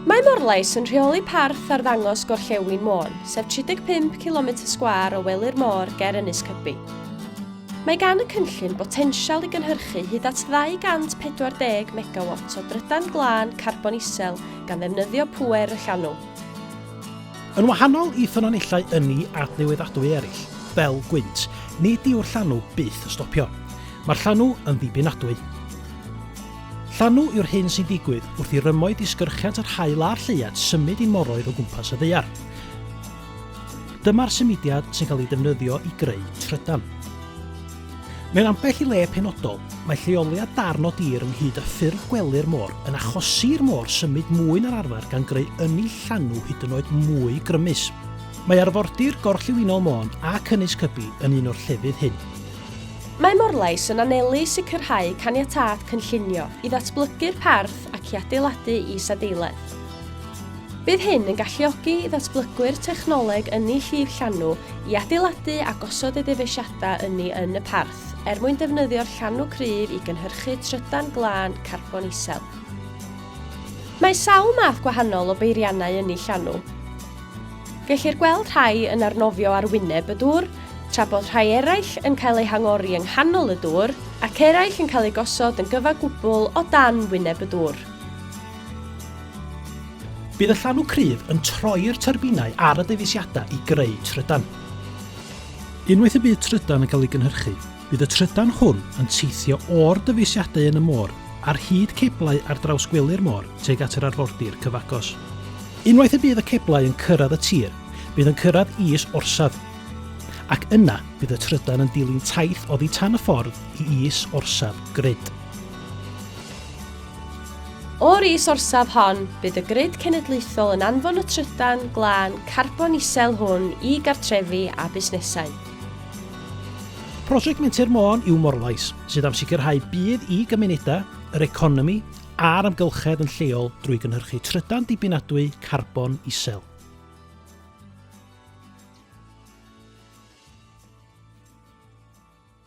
Mae Morlais yn rheoli parth ar ddangos gorllewin Môn, sef 35 km² o wely'r môr ger Ynys Cybi. Mae gan y cynllun botensial i gynhyrchu hyd at 240 MW o drydan glân carbon isel gan ddefnyddio pŵer y llanw. Yn wahanol i ffynonellau ynni a newyddadwy eraill, fel gwynt, nid yw'r llanw byth y stopio. Mae'r llanw yn ddibynadwy. Llanw yw'r hyn sy'n digwydd wrth i rymoedd disgyrchiant yr haul a'r lleuad symud i moroedd o gwmpas y ddaear. Dyma'r symudiad sy'n cael ei defnyddio i greu trydan. Mewn ambell i le penodol, mae lleoliad darn o dir ynghyd â ffurf gwely'r môr yn achosi'r môr symud mwy na'r arfer gan greu ynni llanw hyd yn oed mwy grymus. Mae arfordir gorllewinol Môn ac Ynys Cybi yn un o'r llefydd hyn. Mae Morlais yn anelu sicrhau caniatâd cynllunio i ddatblygu'r parth ac i adeiladu is-adeiledd. Bydd hyn yn galluogi i ddatblygwyr technoleg ynni llif llanw i adeiladu a gosod y defeisiadau ynni yn y parth mwyn defnyddio'r llanw cryf i gynhyrchu trydan glân carbon isel. Mae sawl math gwahanol o beiriannau ynni llanw. Gellir gweld rhai yn arnofio ar wyneb y dŵr, tra bod rhai eraill yn cael eu hangori yng nghanol y dŵr ac eraill yn cael eu gosod yn gyfagwbl o dan wyneb y dŵr. Bydd y llanw cryf yn troi'r tyrbinau ar y defeisiadau i greu trydan. Unwaith y bydd trydan yn cael ei gynhyrchu, bydd y trydan hwn yn teithio o'r defeisiadau yn y môr ar hyd ceblau ar draws gwely'r môr tuag at yr arfordir cyfagos. Unwaith y bydd y ceblau yn cyrraedd y tir, bydd yn cyrraedd is orsaf, ac yna bydd y trydan yn dilyn taith oddi tan y ffordd i is orsaf grid. O'r is orsaf hon, bydd y grid cenedlaethol yn anfon y trydan glân carbon isel hwn i gartrefi a busnesau. Prosiect Menter Môn yw Morlais, sydd am sicrhau bydd i gymunedau, yr economi a'r amgylchedd yn lleol drwy gynhyrchu trydan dibynadwy carbon isel.